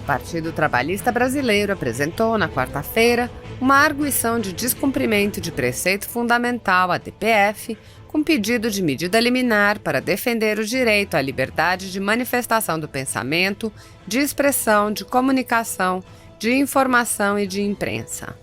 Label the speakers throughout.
Speaker 1: Partido Trabalhista Brasileiro apresentou, na quarta-feira, uma arguição de descumprimento de preceito fundamental, ADPF, com pedido de medida liminar para defender o direito à liberdade de manifestação do pensamento, de expressão, de comunicação, de informação e de imprensa.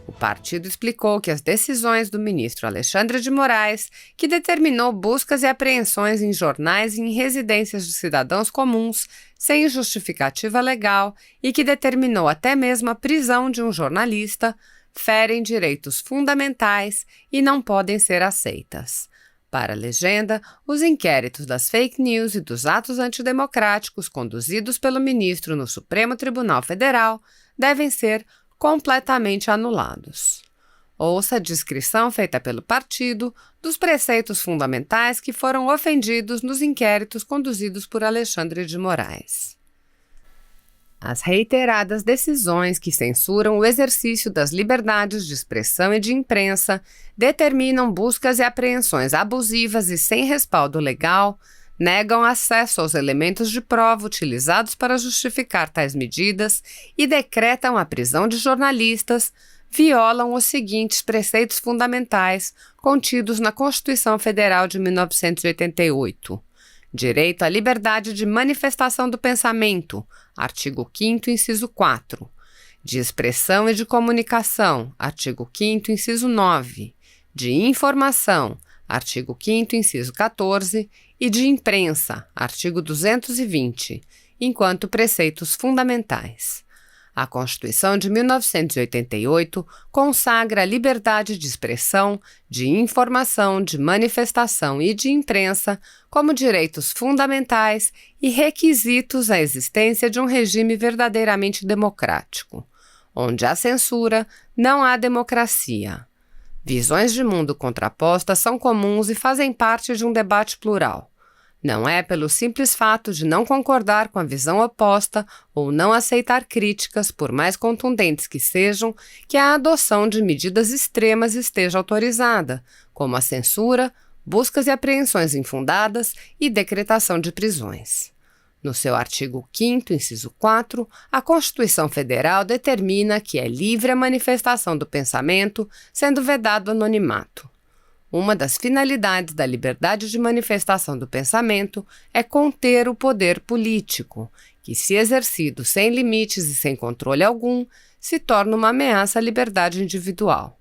Speaker 1: O partido explicou que as decisões do ministro Alexandre de Moraes, que determinou buscas e apreensões em jornais e em residências de cidadãos comuns, sem justificativa legal, e que determinou até mesmo a prisão de um jornalista, ferem direitos fundamentais e não podem ser aceitas. Para a legenda, os inquéritos das fake news e dos atos antidemocráticos conduzidos pelo ministro no Supremo Tribunal Federal devem ser completamente anulados. Ouça a descrição feita pelo partido dos preceitos fundamentais que foram ofendidos nos inquéritos conduzidos por Alexandre de Moraes. As reiteradas decisões que censuram o exercício das liberdades de expressão e de imprensa determinam buscas e apreensões abusivas e sem respaldo legal, negam acesso aos elementos de prova utilizados para justificar tais medidas e decretam a prisão de jornalistas, violam os seguintes preceitos fundamentais contidos na Constituição Federal de 1988. Direito à liberdade de manifestação do pensamento, artigo 5º, inciso 4. De expressão e de comunicação, artigo 5º, inciso 9. De informação, artigo 5º, inciso 14, e de imprensa, artigo 220, enquanto preceitos fundamentais. A Constituição de 1988 consagra a liberdade de expressão, de informação, de manifestação e de imprensa como direitos fundamentais e requisitos à existência de um regime verdadeiramente democrático. Onde há censura, não há democracia. Visões de mundo contrapostas são comuns e fazem parte de um debate plural. Não é pelo simples fato de não concordar com a visão oposta ou não aceitar críticas, por mais contundentes que sejam, que a adoção de medidas extremas esteja autorizada, como a censura, buscas e apreensões infundadas e decretação de prisões. No seu artigo 5º, inciso 4, a Constituição Federal determina que é livre a manifestação do pensamento, sendo vedado o anonimato. Uma das finalidades da liberdade de manifestação do pensamento é conter o poder político, que, se exercido sem limites e sem controle algum, se torna uma ameaça à liberdade individual.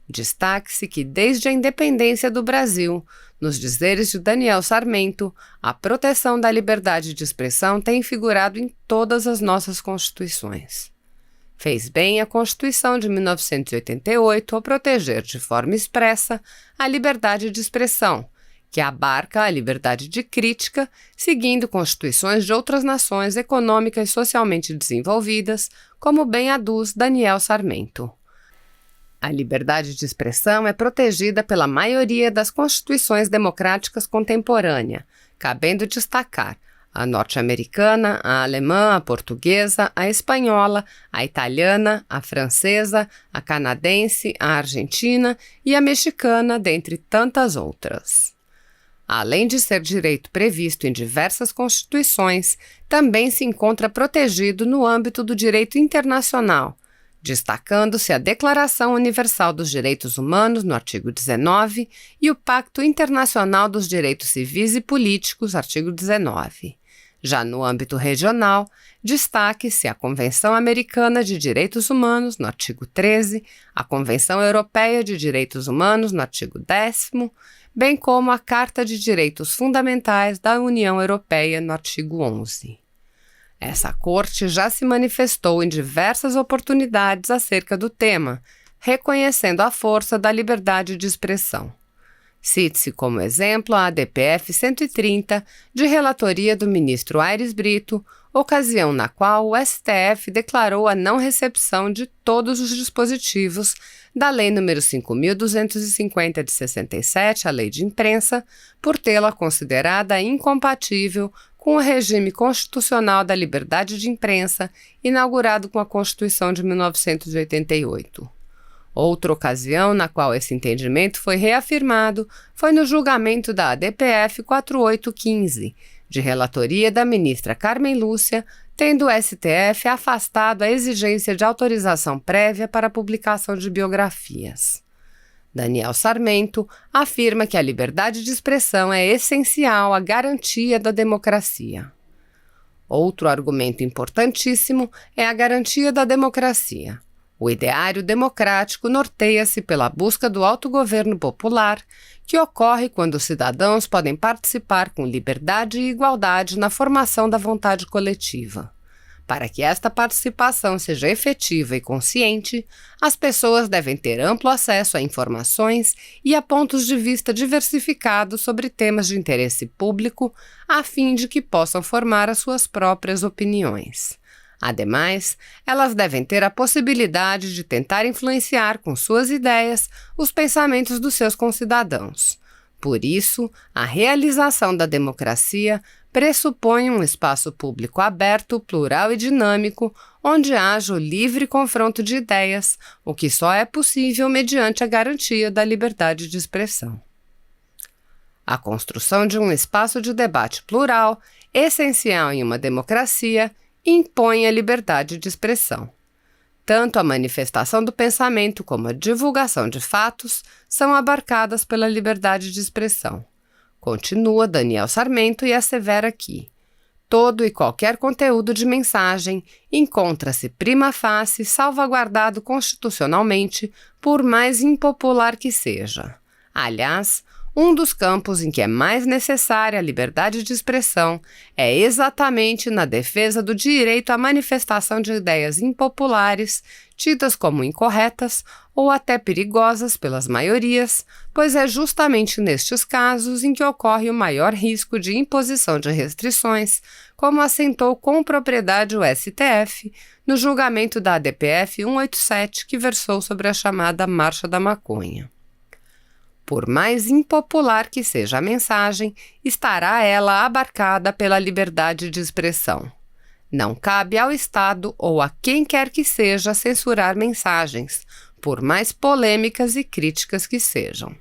Speaker 1: Destaque-se que, desde a independência do Brasil, nos dizeres de Daniel Sarmento, a proteção da liberdade de expressão tem figurado em todas as nossas constituições. Fez bem a Constituição de 1988 ao proteger de forma expressa a liberdade de expressão, que abarca a liberdade de crítica, seguindo constituições de outras nações econômicas e socialmente desenvolvidas, como bem aduz Daniel Sarmento. A liberdade de expressão é protegida pela maioria das constituições democráticas contemporâneas, cabendo destacar a norte-americana, a alemã, a portuguesa, a espanhola, a italiana, a francesa, a canadense, a argentina e a mexicana, dentre tantas outras. Além de ser direito previsto em diversas constituições, também se encontra protegido no âmbito do direito internacional, destacando-se a Declaração Universal dos Direitos Humanos, no artigo 19, e o Pacto Internacional dos Direitos Civis e Políticos, artigo 19. Já no âmbito regional, destaque-se a Convenção Americana de Direitos Humanos, no artigo 13, a Convenção Europeia de Direitos Humanos, no artigo 10º, bem como a Carta de Direitos Fundamentais da União Europeia, no artigo 11. Essa Corte já se manifestou em diversas oportunidades acerca do tema, reconhecendo a força da liberdade de expressão. Cite-se como exemplo a ADPF 130, de relatoria do ministro Aires Brito, ocasião na qual o STF declarou a não recepção de todos os dispositivos da Lei nº 5.250 de 67, a Lei de Imprensa, por tê-la considerada incompatível com o regime constitucional da liberdade de imprensa, inaugurado com a Constituição de 1988. Outra ocasião na qual esse entendimento foi reafirmado foi no julgamento da ADPF 4815, de relatoria da ministra Carmen Lúcia, tendo o STF afastado a exigência de autorização prévia para a publicação de biografias. Daniel Sarmento afirma que a liberdade de expressão é essencial à garantia da democracia. Outro argumento importantíssimo é a garantia da democracia. O ideário democrático norteia-se pela busca do autogoverno popular, que ocorre quando os cidadãos podem participar com liberdade e igualdade na formação da vontade coletiva. Para que esta participação seja efetiva e consciente, as pessoas devem ter amplo acesso a informações e a pontos de vista diversificados sobre temas de interesse público, a fim de que possam formar as suas próprias opiniões. Ademais, elas devem ter a possibilidade de tentar influenciar com suas ideias os pensamentos dos seus concidadãos. Por isso, a realização da democracia pressupõe um espaço público aberto, plural e dinâmico, onde haja o livre confronto de ideias, o que só é possível mediante a garantia da liberdade de expressão. A construção de um espaço de debate plural, essencial em uma democracia, impõe a liberdade de expressão. Tanto a manifestação do pensamento como a divulgação de fatos são abarcadas pela liberdade de expressão. Continua Daniel Sarmento e assevera que todo e qualquer conteúdo de mensagem encontra-se prima facie salvaguardado constitucionalmente, por mais impopular que seja. Aliás, um dos campos em que é mais necessária a liberdade de expressão é exatamente na defesa do direito à manifestação de ideias impopulares, tidas como incorretas ou até perigosas pelas maiorias, pois é justamente nestes casos em que ocorre o maior risco de imposição de restrições, como assentou com propriedade o STF no julgamento da ADPF 187, que versou sobre a chamada Marcha da Maconha. Por mais impopular que seja a mensagem, estará ela abarcada pela liberdade de expressão. Não cabe ao Estado ou a quem quer que seja censurar mensagens, por mais polêmicas e críticas que sejam.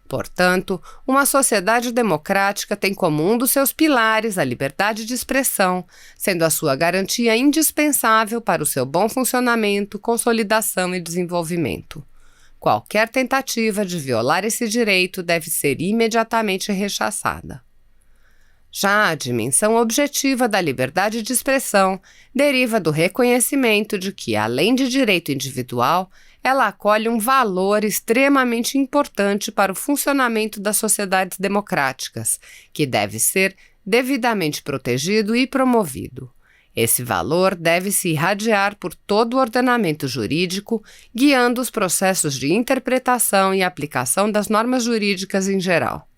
Speaker 1: Portanto, uma sociedade democrática tem como um dos seus pilares a liberdade de expressão, sendo a sua garantia indispensável para o seu bom funcionamento, consolidação e desenvolvimento. Qualquer tentativa de violar esse direito deve ser imediatamente rechaçada. Já a dimensão objetiva da liberdade de expressão deriva do reconhecimento de que, além de direito individual, ela acolhe um valor extremamente importante para o funcionamento das sociedades democráticas, que deve ser devidamente protegido e promovido. Esse valor deve se irradiar por todo o ordenamento jurídico, guiando os processos de interpretação e aplicação das normas jurídicas em geral.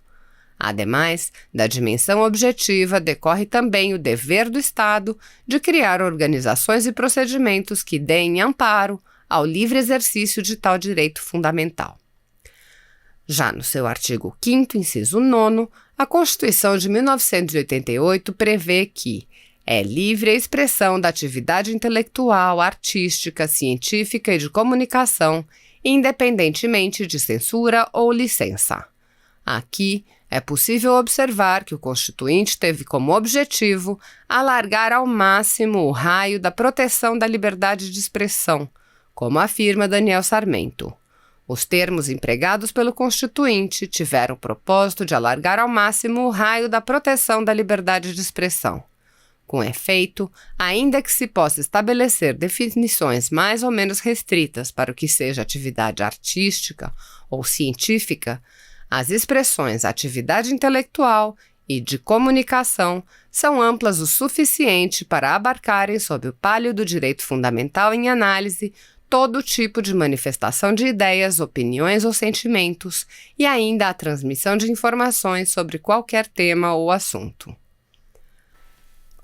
Speaker 1: Ademais, da dimensão objetiva decorre também o dever do Estado de criar organizações e procedimentos que deem amparo ao livre exercício de tal direito fundamental. Já no seu artigo 5º, inciso 9º, a Constituição de 1988 prevê que é livre a expressão da atividade intelectual, artística, científica e de comunicação, independentemente de censura ou licença. Aqui, é possível observar que o Constituinte teve como objetivo alargar ao máximo o raio da proteção da liberdade de expressão, como afirma Daniel Sarmento. Os termos empregados pelo Constituinte tiveram o propósito de alargar ao máximo o raio da proteção da liberdade de expressão. Com efeito, ainda que se possa estabelecer definições mais ou menos restritas para o que seja atividade artística ou científica, as expressões atividade intelectual e de comunicação são amplas o suficiente para abarcarem, sob o pálio do direito fundamental em análise, todo tipo de manifestação de ideias, opiniões ou sentimentos, e ainda a transmissão de informações sobre qualquer tema ou assunto.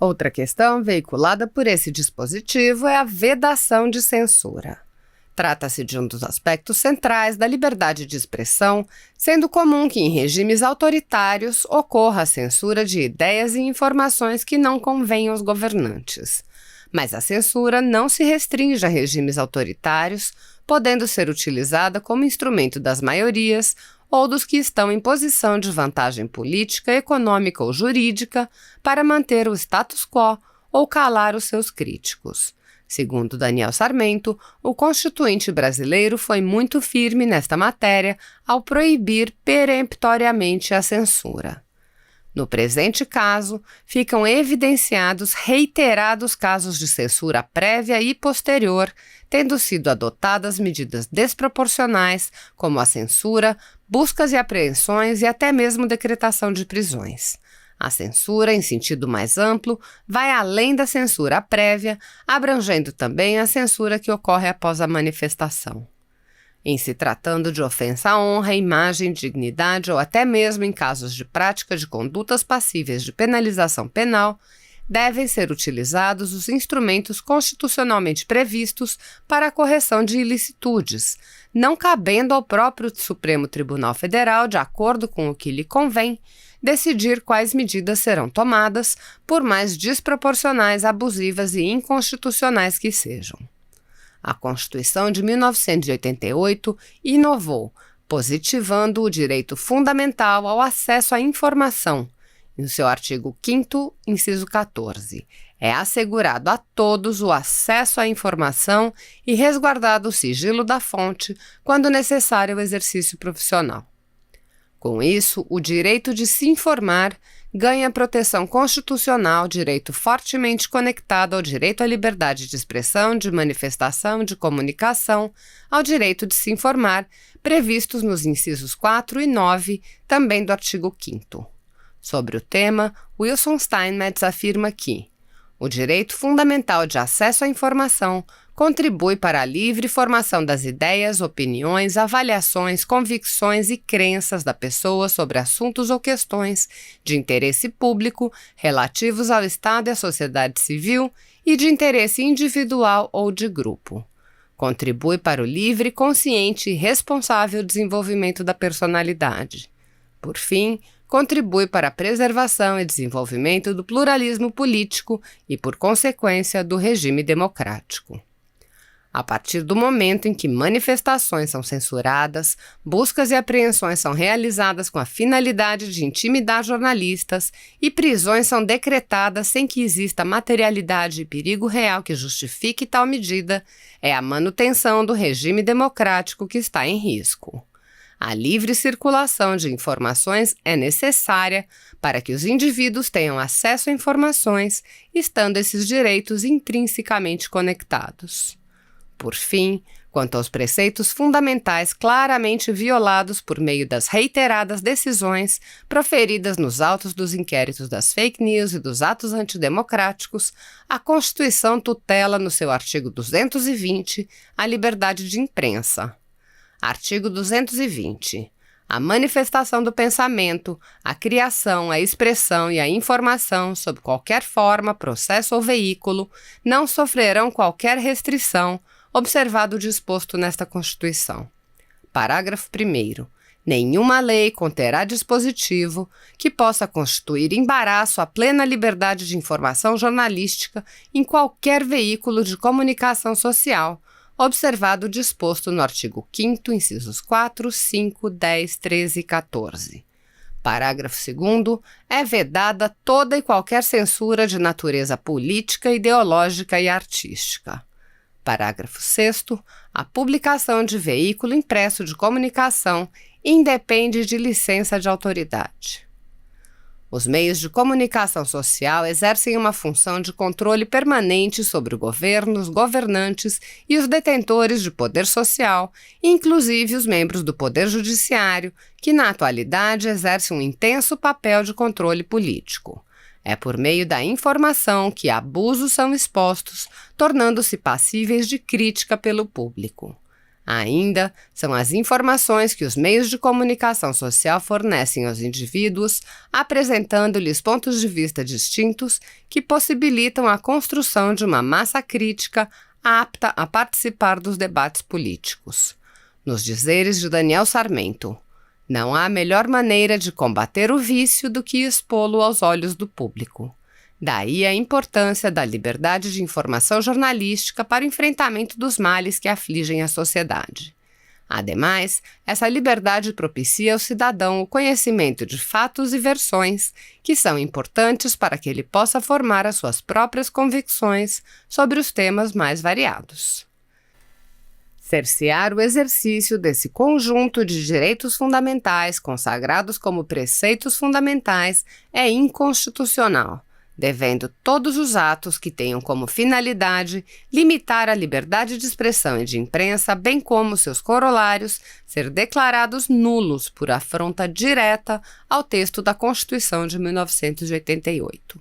Speaker 1: Outra questão veiculada por esse dispositivo é a vedação de censura. Trata-se de um dos aspectos centrais da liberdade de expressão, sendo comum que em regimes autoritários ocorra a censura de ideias e informações que não convenham aos governantes. Mas a censura não se restringe a regimes autoritários, podendo ser utilizada como instrumento das maiorias ou dos que estão em posição de vantagem política, econômica ou jurídica para manter o status quo ou calar os seus críticos. Segundo Daniel Sarmento, o constituinte brasileiro foi muito firme nesta matéria ao proibir peremptoriamente a censura. No presente caso, ficam evidenciados reiterados casos de censura prévia e posterior, tendo sido adotadas medidas desproporcionais, como a censura, buscas e apreensões e até mesmo decretação de prisões. A censura, em sentido mais amplo, vai além da censura prévia, abrangendo também a censura que ocorre após a manifestação. Em se tratando de ofensa à honra, imagem, dignidade ou até mesmo em casos de prática de condutas passíveis de penalização penal, devem ser utilizados os instrumentos constitucionalmente previstos para a correção de ilicitudes, não cabendo ao próprio Supremo Tribunal Federal, de acordo com o que lhe convém, decidir quais medidas serão tomadas, por mais desproporcionais, abusivas e inconstitucionais que sejam. A Constituição de 1988 inovou, positivando o direito fundamental ao acesso à informação. Em seu artigo 5º, inciso 14, é assegurado a todos o acesso à informação e resguardado o sigilo da fonte quando necessário o exercício profissional. Com isso, o direito de se informar ganha proteção constitucional, direito fortemente conectado ao direito à liberdade de expressão, de manifestação, de comunicação, ao direito de se informar, previstos nos incisos 4 e 9, também do artigo 5º. Sobre o tema, Wilson Steinmetz afirma que o direito fundamental de acesso à informação contribui para a livre formação das ideias, opiniões, avaliações, convicções e crenças da pessoa sobre assuntos ou questões de interesse público relativos ao Estado e à sociedade civil e de interesse individual ou de grupo. Contribui para o livre, consciente e responsável desenvolvimento da personalidade. Por fim, contribui para a preservação e desenvolvimento do pluralismo político e, por consequência, do regime democrático. A partir do momento em que manifestações são censuradas, buscas e apreensões são realizadas com a finalidade de intimidar jornalistas e prisões são decretadas sem que exista materialidade e perigo real que justifique tal medida, é a manutenção do regime democrático que está em risco. A livre circulação de informações é necessária para que os indivíduos tenham acesso a informações, estando esses direitos intrinsecamente conectados. Por fim, quanto aos preceitos fundamentais claramente violados por meio das reiteradas decisões proferidas nos autos dos inquéritos das fake news e dos atos antidemocráticos, a Constituição tutela no seu artigo 220 a liberdade de imprensa. Artigo 220. A manifestação do pensamento, a criação, a expressão e a informação, sob qualquer forma, processo ou veículo, não sofrerão qualquer restrição, observado o disposto nesta Constituição. Parágrafo 1º. Nenhuma lei conterá dispositivo que possa constituir embaraço à plena liberdade de informação jornalística em qualquer veículo de comunicação social, observado o disposto no artigo 5º, incisos 4, 5, 10, 13 e 14. Parágrafo 2º. É vedada toda e qualquer censura de natureza política, ideológica e artística. Parágrafo 6º. A publicação de veículo impresso de comunicação independe de licença de autoridade. Os meios de comunicação social exercem uma função de controle permanente sobre o governo, os governantes e os detentores de poder social, inclusive os membros do Poder Judiciário, que na atualidade exercem um intenso papel de controle político. É por meio da informação que abusos são expostos, tornando-se passíveis de crítica pelo público. Ainda são as informações que os meios de comunicação social fornecem aos indivíduos, apresentando-lhes pontos de vista distintos que possibilitam a construção de uma massa crítica apta a participar dos debates políticos. Nos dizeres de Daniel Sarmento, não há melhor maneira de combater o vício do que expô-lo aos olhos do público. Daí a importância da liberdade de informação jornalística para o enfrentamento dos males que afligem a sociedade. Ademais, essa liberdade propicia ao cidadão o conhecimento de fatos e versões que são importantes para que ele possa formar as suas próprias convicções sobre os temas mais variados. Cercear o exercício desse conjunto de direitos fundamentais consagrados como preceitos fundamentais é inconstitucional, devendo todos os atos que tenham como finalidade limitar a liberdade de expressão e de imprensa, bem como seus corolários, ser declarados nulos por afronta direta ao texto da Constituição de 1988.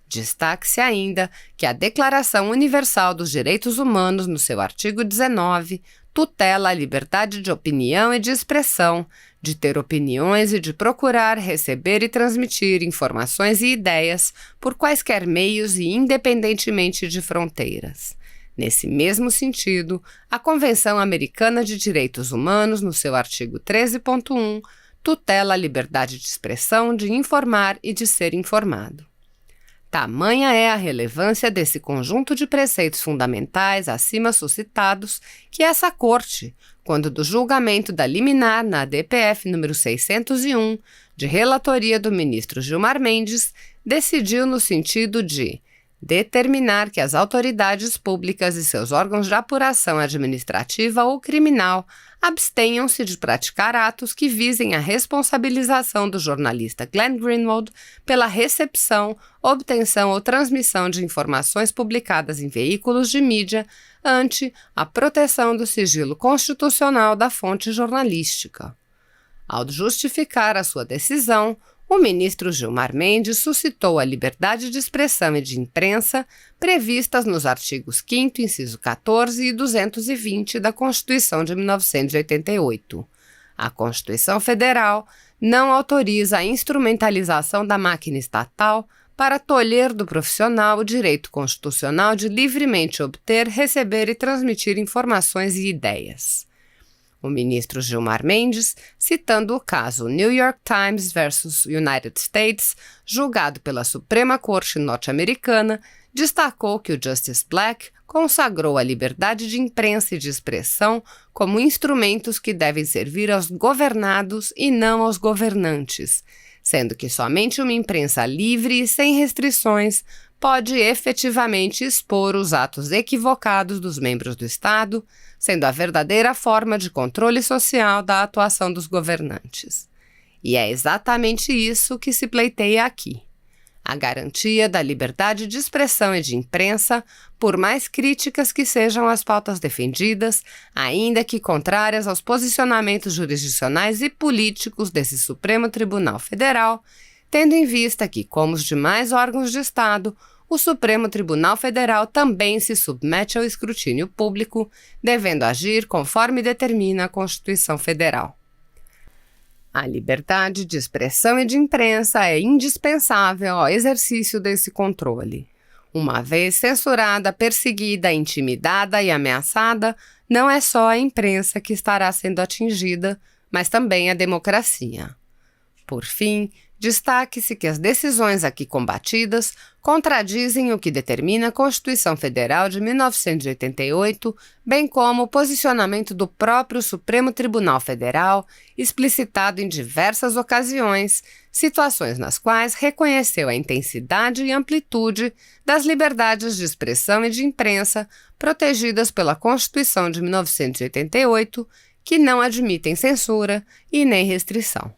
Speaker 1: Destaque-se ainda que a Declaração Universal dos Direitos Humanos, no seu artigo 19, tutela a liberdade de opinião e de expressão, de ter opiniões e de procurar, receber e transmitir informações e ideias por quaisquer meios e independentemente de fronteiras. Nesse mesmo sentido, a Convenção Americana de Direitos Humanos, no seu artigo 13.1, tutela a liberdade de expressão, de informar e de ser informado. Tamanha é a relevância desse conjunto de preceitos fundamentais acima suscitados que essa Corte, quando do julgamento da liminar na DPF número 601, de relatoria do ministro Gilmar Mendes, decidiu no sentido de determinar que as autoridades públicas e seus órgãos de apuração administrativa ou criminal abstenham-se de praticar atos que visem a responsabilização do jornalista Glenn Greenwald pela recepção, obtenção ou transmissão de informações publicadas em veículos de mídia ante a proteção do sigilo constitucional da fonte jornalística. Ao justificar a sua decisão, o ministro Gilmar Mendes suscitou a liberdade de expressão e de imprensa previstas nos artigos 5º, inciso 14 e 220 da Constituição de 1988. A Constituição Federal não autoriza a instrumentalização da máquina estatal para tolher do profissional o direito constitucional de livremente obter, receber e transmitir informações e ideias. O ministro Gilmar Mendes, citando o caso New York Times versus United States, julgado pela Suprema Corte norte-americana, destacou que o Justice Black consagrou a liberdade de imprensa e de expressão como instrumentos que devem servir aos governados e não aos governantes, sendo que somente uma imprensa livre e sem restrições pode efetivamente expor os atos equivocados dos membros do Estado, sendo a verdadeira forma de controle social da atuação dos governantes. E é exatamente isso que se pleiteia aqui. A garantia da liberdade de expressão e de imprensa, por mais críticas que sejam as pautas defendidas, ainda que contrárias aos posicionamentos jurisdicionais e políticos desse Supremo Tribunal Federal, tendo em vista que, como os demais órgãos de Estado, o Supremo Tribunal Federal também se submete ao escrutínio público, devendo agir conforme determina a Constituição Federal. A liberdade de expressão e de imprensa é indispensável ao exercício desse controle. Uma vez censurada, perseguida, intimidada e ameaçada, não é só a imprensa que estará sendo atingida, mas também a democracia. Por fim, destaque-se que as decisões aqui combatidas contradizem o que determina a Constituição Federal de 1988, bem como o posicionamento do próprio Supremo Tribunal Federal, explicitado em diversas ocasiões, situações nas quais reconheceu a intensidade e amplitude das liberdades de expressão e de imprensa protegidas pela Constituição de 1988, que não admitem censura e nem restrição.